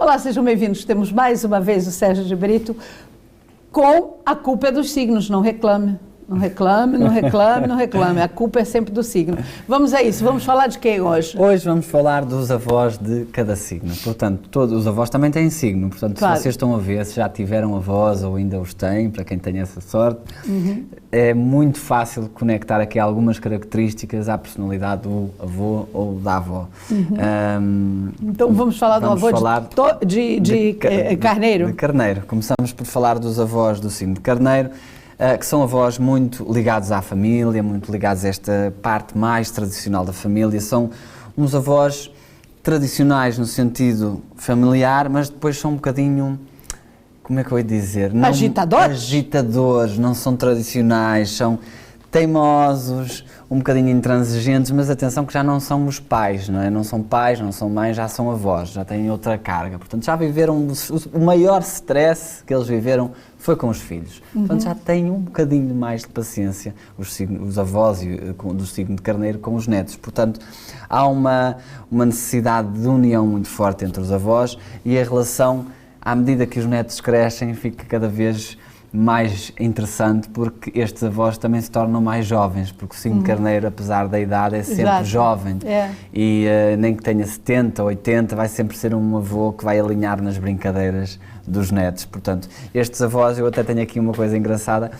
Olá, sejam bem-vindos. Temos mais uma vez o Sérgio de Brito com A Culpa é dos Signos. Não reclame, não reclame, não reclame, não reclame. A culpa é sempre do signo. Vamos a isso. Vamos falar de quem hoje? Hoje vamos falar dos avós de cada signo. Portanto, todos os avós também têm signo. Portanto, claro, se vocês estão a ver, se já tiveram avós ou ainda os têm, para quem tem essa sorte, é muito fácil conectar aqui algumas características à personalidade do avô ou da avó. Então vamos falar do avô de Carneiro. De Carneiro. Começamos por falar dos avós do signo de Carneiro, que são avós muito ligados à família, muito ligados a esta parte mais tradicional da família. São uns avós tradicionais no sentido familiar, mas depois são um bocadinho, como é que eu ia dizer? Não, agitadores? Agitadores, não são tradicionais, são teimosos, um bocadinho intransigentes, mas atenção que já não são os pais, não é? Não são pais, não são mães, já são avós, já têm outra carga. Portanto, já viveram, o maior stress que eles viveram foi com os filhos. Portanto, já têm um bocadinho mais de paciência os avós do signo de Carneiro com os netos. Portanto, há uma necessidade de união muito forte entre os avós e a relação, à medida que os netos crescem, fica cada vez mais interessante, porque estes avós também se tornam mais jovens, porque o signo de Carneiro, apesar da idade, é sempre jovem. E nem que tenha 70, 80, vai sempre ser um avô que vai alinhar nas brincadeiras dos netos. Portanto, estes avós, eu até tenho aqui uma coisa engraçada,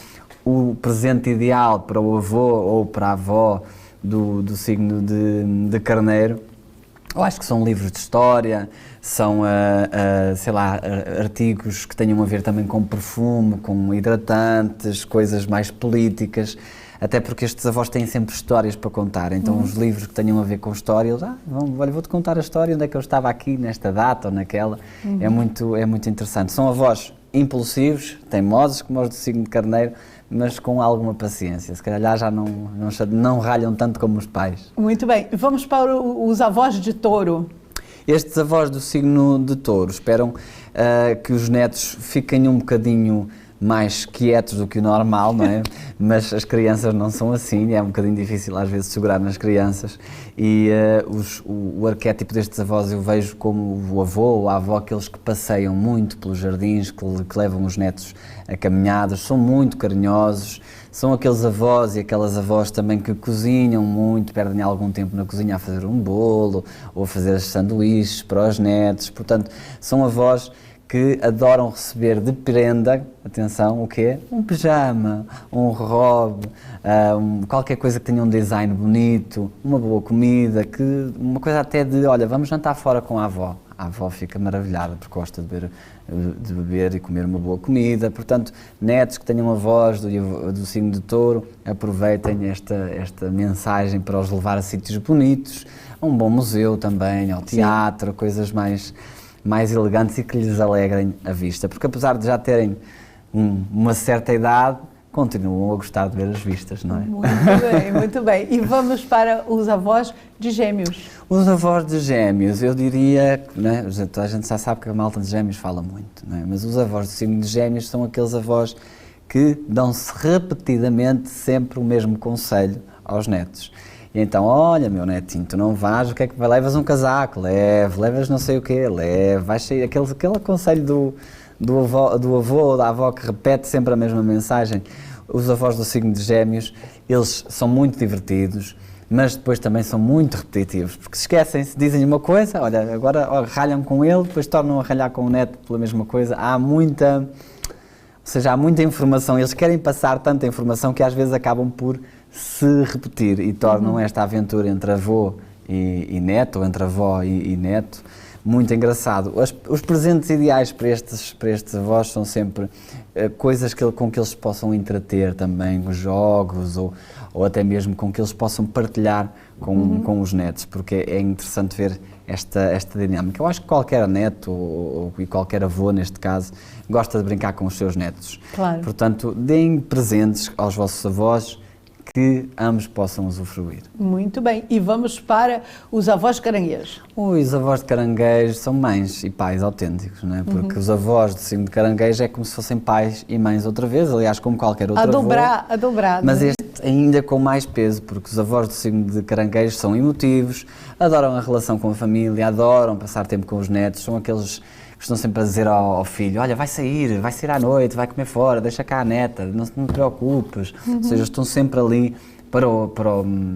o presente ideal para o avô ou para a avó do signo de Carneiro, eu acho que são livros de história, são, sei lá, artigos que tenham a ver também com perfume, com hidratantes, coisas mais políticas, até porque estes avós têm sempre histórias para contar, então os livros que tenham a ver com história, eles, vou-te contar a história, onde é que eu estava aqui, nesta data ou naquela, é muito interessante. São avós impulsivos, teimosos, como os do signo de Carneiro, mas com alguma paciência, se calhar já não ralham tanto como os pais. Muito bem, vamos para os avós de Touro. Estes avós do signo de Touro esperam que os netos fiquem um bocadinho mais quietos do que o normal, não é? Mas as crianças não são assim, é um bocadinho difícil às vezes segurar nas crianças e o arquétipo destes avós eu vejo como o avô ou a avó, aqueles que passeiam muito pelos jardins, que levam os netos a caminhadas, são muito carinhosos, são aqueles avós e aquelas avós também que cozinham muito, perdem algum tempo na cozinha a fazer um bolo ou a fazer sanduíches para os netos, portanto são avós que adoram receber de prenda, atenção, o quê? Um pijama, um robe, qualquer coisa que tenha um design bonito, uma boa comida, uma coisa até de, olha, vamos jantar fora com a avó. A avó fica maravilhada porque gosta de beber e comer uma boa comida. Portanto, netos que tenham avós do signo de Touro, aproveitem esta mensagem para os levar a sítios bonitos, a um bom museu também, ao teatro, coisas mais elegantes e que lhes alegrem a vista, porque apesar de já terem uma certa idade, continuam a gostar de ver as vistas, não é? Muito bem, muito bem. E vamos para os avós de Gêmeos. Os avós de Gêmeos, eu diria, né, a gente já sabe que a malta de Gêmeos fala muito, não é? Mas os avós do signo de Gêmeos são aqueles avós que dão-se repetidamente sempre o mesmo conselho aos netos. E então, olha, meu netinho, tu não vais, o que é que vai? Levas um casaco, levas não sei o quê, vais sair, aquele conselho do avô ou da avó que repete sempre a mesma mensagem. Os avós do signo de Gêmeos, eles são muito divertidos, mas depois também são muito repetitivos, porque esquecem-se, dizem uma coisa, olha, agora ralham com ele, depois tornam a ralhar com o neto pela mesma coisa. Há muita informação, eles querem passar tanta informação que às vezes acabam por se repetir e tornam esta aventura entre avô e neto, ou entre avó e neto, muito engraçado. Os presentes ideais para estes avós são sempre coisas com que eles possam entreter também, jogos ou até mesmo com que eles possam partilhar com os netos, porque é interessante ver esta dinâmica. Eu acho que qualquer neto e qualquer avô, neste caso, gosta de brincar com os seus netos. Claro. Portanto, deem presentes aos vossos avós que ambos possam usufruir. Muito bem. E vamos para os avós de Caranguejo. Os avós de Caranguejo são mães e pais autênticos, não é? Porque os avós do signo de Caranguejo é como se fossem pais e mães outra vez, aliás, como qualquer outro avô. A dobrar. Mas este ainda com mais peso, porque os avós do signo de Caranguejo são emotivos, adoram a relação com a família, adoram passar tempo com os netos, são aqueles que estão sempre a dizer ao filho, olha, vai sair à noite, vai comer fora, deixa cá a neta, não te preocupes. Ou seja, estão sempre ali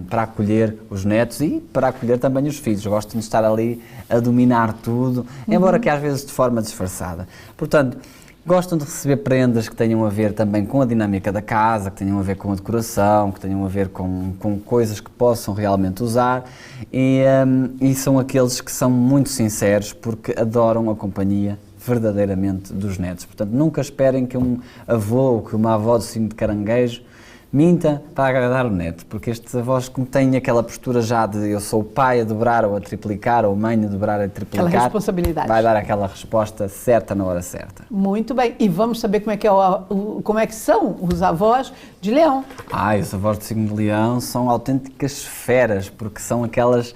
para acolher os netos e para acolher também os filhos. Gostam de estar ali a dominar tudo, embora que às vezes de forma disfarçada. Portanto, gostam de receber prendas que tenham a ver também com a dinâmica da casa, que tenham a ver com a decoração, que tenham a ver com coisas que possam realmente usar e são aqueles que são muito sinceros porque adoram a companhia verdadeiramente dos netos. Portanto, nunca esperem que um avô ou que uma avó do signo de Caranguejo minta para agradar o neto, porque estes avós, como têm aquela postura já de eu sou o pai a dobrar ou a triplicar, ou mãe a dobrar ou a triplicar, aquela responsabilidade, vai dar aquela resposta certa na hora certa. Muito bem, e vamos saber como é que são os avós de Leão. Os avós do signo de Leão são autênticas feras, porque são aquelas...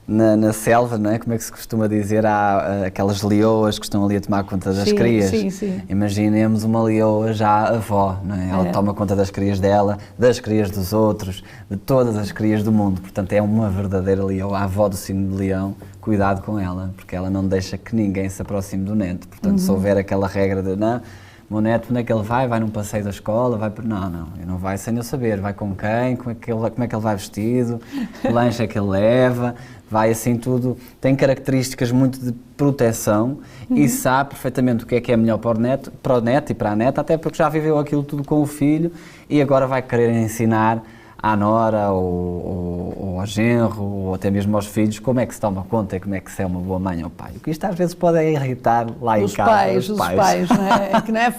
na selva, não é? Como é que se costuma dizer, há aquelas leoas que estão ali a tomar conta das crias. Sim. Imaginemos uma leoa já avó, não é? Ela toma conta das crias dela, das crias dos outros, de todas as crias do mundo. Portanto, é uma verdadeira leoa, a avó do signo de Leão. Cuidado com ela, porque ela não deixa que ninguém se aproxime do neto. Portanto, se houver aquela regra de não, o meu neto, onde é que ele vai? Vai num passeio da escola? Vai para... Não, ele não vai sem eu saber. Vai com quem? Como é que ele vai vestido? Que lanche é que ele leva? Vai assim tudo. Tem características muito de proteção e sabe perfeitamente o que é melhor para o neto e para a neta, até porque já viveu aquilo tudo com o filho e agora vai querer ensinar à nora ou ao genro ou até mesmo aos filhos como é que se toma conta e como é que se é uma boa mãe ou pai. O que isto às vezes pode irritar lá em casa. Os pais, não é? É que não é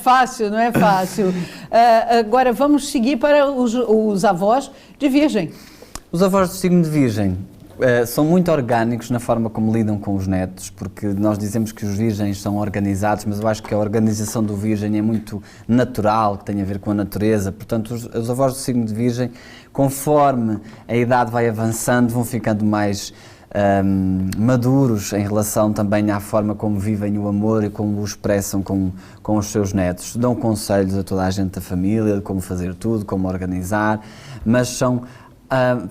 fácil. Agora vamos seguir para os avós de Virgem. Os avós do signo de Virgem são muito orgânicos na forma como lidam com os netos, porque nós dizemos que os virgens são organizados, mas eu acho que a organização do virgem é muito natural, que tem a ver com a natureza. Portanto, os avós do signo de Virgem, conforme a idade vai avançando, vão ficando mais maduros em relação também à forma como vivem o amor e como o expressam com os seus netos. Dão conselhos a toda a gente da família de como fazer tudo, como organizar, mas são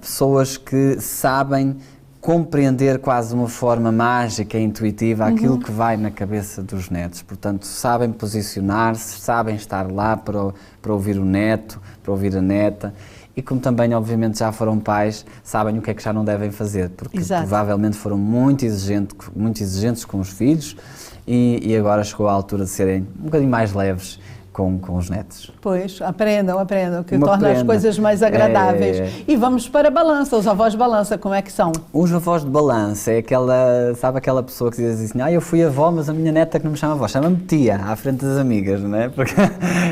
pessoas que sabem compreender quase de uma forma mágica e intuitiva aquilo que vai na cabeça dos netos. Portanto, sabem posicionar-se, sabem estar lá para ouvir o neto, para ouvir a neta e como também, obviamente, já foram pais, sabem o que é que já não devem fazer, porque provavelmente foram muito exigentes com os filhos e agora chegou a altura de serem um bocadinho mais leves com os netos. Pois, aprendam, que torna as coisas mais agradáveis. E vamos para a balança, os avós de balança, como é que são? Os avós de balança é aquela pessoa que diz assim, eu fui avó, mas a minha neta que não me chama avó, chama-me tia, à frente das amigas, não é? Porque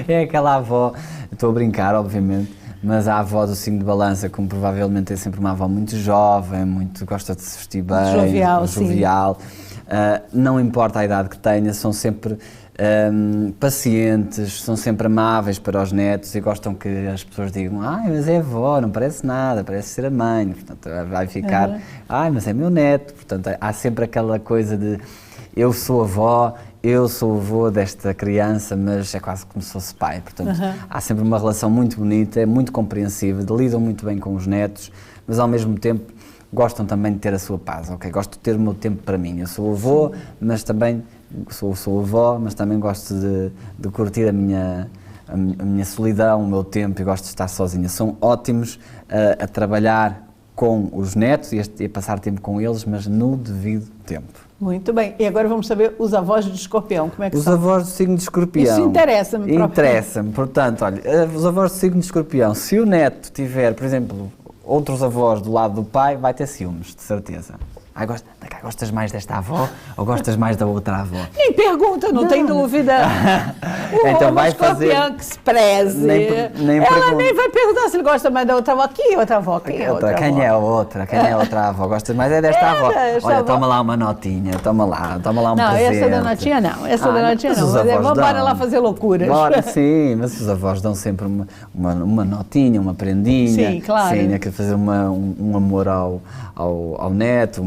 é aquela avó, estou a brincar, obviamente, mas a avó do signo de balança, como provavelmente é sempre uma avó muito jovem, muito gosta de se vestir bem, jovial. Não importa a idade que tenha, são sempre pacientes, são sempre amáveis para os netos e gostam que as pessoas digam mas é avó, não parece nada, parece ser a mãe, portanto vai ficar, mas é meu neto, portanto há sempre aquela coisa de eu sou avó, eu sou avô desta criança, mas é quase como se fosse pai, portanto há sempre uma relação muito bonita, é muito compreensiva, lidam muito bem com os netos, mas ao mesmo tempo gostam também de ter a sua paz, gosto de ter o meu tempo para mim, eu sou avô, mas também sou avó, mas também gosto de curtir a minha solidão, o meu tempo e gosto de estar sozinha. São ótimos a trabalhar com os netos e a passar tempo com eles, mas no devido tempo. Muito bem. E agora vamos saber os avós de Escorpião, como é que são? Os avós do signo de Escorpião. Isso interessa-me. Interessa-me. Portanto, olha, os avós do signo de Escorpião, se o neto tiver, por exemplo, outros avós do lado do pai, vai ter ciúmes, de certeza. Gostas mais desta avó ou gostas mais da outra avó? Nem pergunta, não tem dúvida. Então vai fazer... que se preze. Ela nem vai perguntar se ele gosta mais da outra avó. Que outra avó? Quem é a outra avó? Quem é a outra? Quem é a outra avó? Gostas mais desta avó? Olha, toma lá uma notinha, toma lá um presente. Não, essa da notinha não, Vamos lá fazer loucuras. Sim, mas os avós dão sempre uma notinha, uma prendinha. Sim, claro. Sim, fazer um amor ao neto,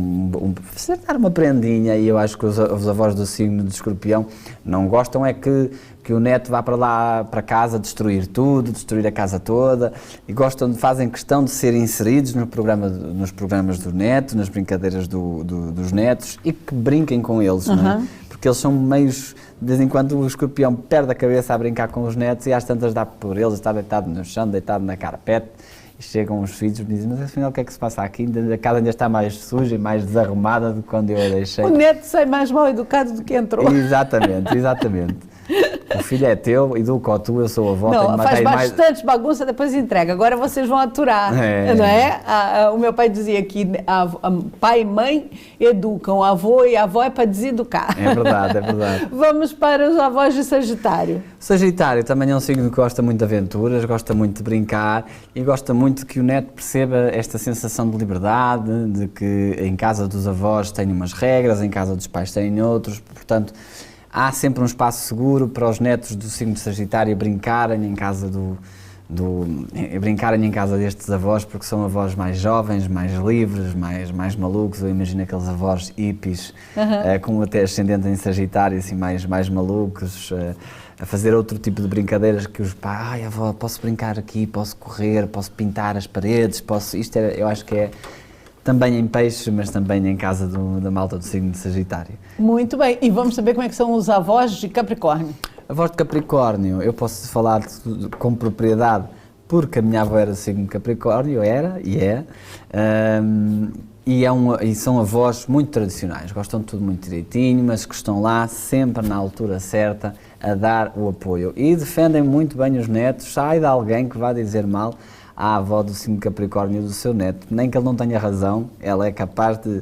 dar uma prendinha, e eu acho que os avós do signo de Escorpião não gostam é que o neto vá para lá, para casa, destruir tudo, destruir a casa toda, e fazem questão de ser inseridos nos programas do neto, nas brincadeiras dos netos, e que brinquem com eles, não é? Porque eles são meios, de vez em quando o Escorpião perde a cabeça a brincar com os netos, e às tantas dá por eles, está deitado no chão, deitado na carpete, e chegam os filhos e dizem, mas afinal o que é que se passa aqui? A casa ainda está mais suja e mais desarrumada do que quando eu a deixei. O neto sai mais mal educado do que entrou. Exatamente, exatamente. O filho é teu, educa-o tu, eu sou a avó. Não, faz bastante bagunça, depois entrega. Agora vocês vão aturar, não é? O meu pai dizia que pai e mãe educam, avô e avó é para deseducar. É verdade, é verdade. Vamos para os avós de Sagitário. Sagitário também é um signo que gosta muito de aventuras, gosta muito de brincar e gosta muito que o neto perceba esta sensação de liberdade, de que em casa dos avós tem umas regras, em casa dos pais têm outros, portanto há sempre um espaço seguro para os netos do signo de Sagitário brincarem em casa brincarem em casa destes avós, porque são avós mais jovens, mais livres, mais malucos. Eu imagino aqueles avós hippies, com até ascendente em Sagitário, assim, mais malucos, a fazer outro tipo de brincadeiras que os pais, ai avó, posso brincar aqui, posso correr, posso pintar as paredes, eu acho que é também em Peixes, mas também em casa da malta do signo de Sagitário. Muito bem, e vamos saber como é que são os avós de Capricórnio. Avós de Capricórnio, eu posso falar com propriedade, porque a minha avó era do signo de Capricórnio, e são avós muito tradicionais, gostam de tudo muito direitinho, mas que estão lá sempre na altura certa a dar o apoio. E defendem muito bem os netos, sai de alguém que vá dizer mal à avó do signo de Capricórnio do seu neto, nem que ele não tenha razão, ela é capaz de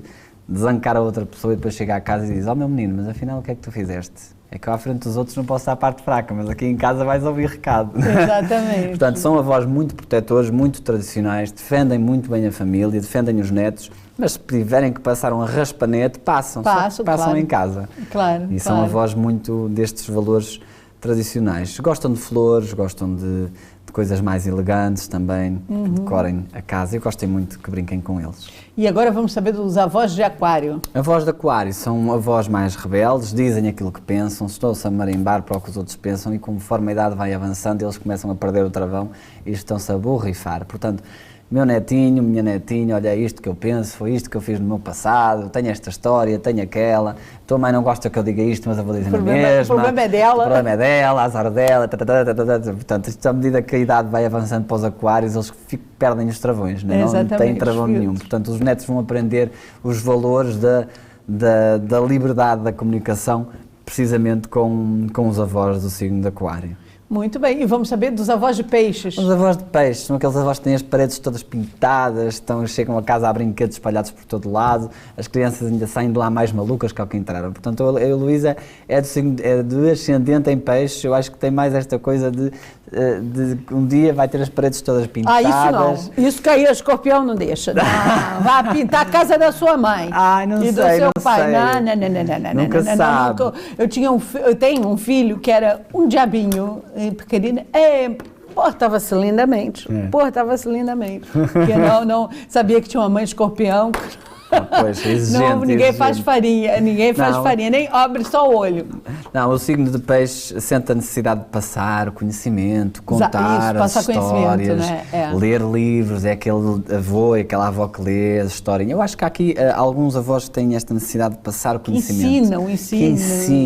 zancar a outra pessoa e depois chega a casa e diz, meu menino, mas afinal o que é que tu fizeste? É que à frente dos outros não posso dar a parte fraca, mas aqui em casa vais ouvir recado. Exatamente. Portanto, são avós muito protetores, muito tradicionais, defendem muito bem a família, defendem os netos, mas se tiverem que passar um raspanete, passam claro. Em casa. Claro, e são avós muito destes valores tradicionais. Gostam de flores, gostam de coisas mais elegantes também, que decorem a casa, e gostem muito que brinquem com eles. E agora vamos saber dos avós de Aquário. Avós de Aquário são avós mais rebeldes, dizem aquilo que pensam, estão-se a marimbar para o que os outros pensam, e conforme a idade vai avançando, eles começam a perder o travão e estão-se a borrifar. Portanto, meu netinho, minha netinha, olha isto que eu penso, foi isto que eu fiz no meu passado, tenho esta história, tenho aquela, tua mãe não gosta que eu diga isto, mas eu vou dizer na mesma. O problema é dela. O problema é dela, azar dela, portanto, isto, à medida que a idade vai avançando para os aquários, eles perdem os travões, não têm travão nenhum. Portanto, os netos vão aprender os valores da liberdade da comunicação, precisamente com os avós do signo de Aquário. Muito bem, e vamos saber dos avós de Peixes. Os avós de Peixes são aqueles avós que têm as paredes todas pintadas, chegam a casa a brinquedos espalhados por todo lado, as crianças ainda saem de lá mais malucas que ao que entraram. Portanto, a Luísa é do ascendente em Peixes, eu acho que tem mais esta coisa de um dia vai ter as paredes todas pintadas. Isso não, isso que aí o Escorpião não deixa. Não, vá pintar a casa da sua mãe. Não e sei, do seu não pai. Sei. Nunca sabe. Eu tenho um filho que era um diabinho pequenino, portava-se lindamente, porque não sabia que tinha uma mãe escorpião. Pois, exigente, ninguém faz farinha, nem abre só o olho. Não, o signo de Peixe sente a necessidade de passar o conhecimento, contar as histórias, né? Ler livros, é aquele avô e aquela avó que lê a história. Eu acho que há aqui alguns avós que têm esta necessidade de passar o conhecimento.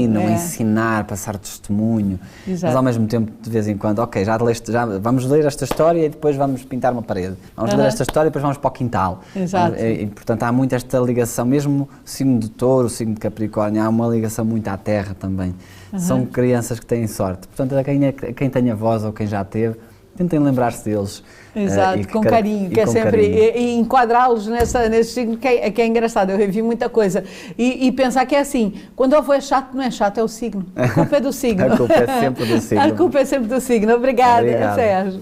Ensinar, passar testemunho. Exato. Mas ao mesmo tempo, de vez em quando, ok, já vamos ler esta história e depois vamos pintar uma parede. Vamos ler esta história e depois vamos para o quintal. Exato. E, portanto, há muito esta ligação, mesmo o signo de Touro, o signo de Capricórnio, há uma ligação muito à terra também. São crianças que têm sorte. Portanto, quem tem avós ou quem já teve, tentem lembrar-se deles. Exato, com carinho, que é sempre, e enquadrá-los nesse signo, que é engraçado. Eu revi muita coisa. E pensar que é assim, quando o avô é chato, não é chato, é o signo. A culpa é do signo. A culpa é sempre do signo. A culpa é sempre do signo. Obrigada, Sérgio.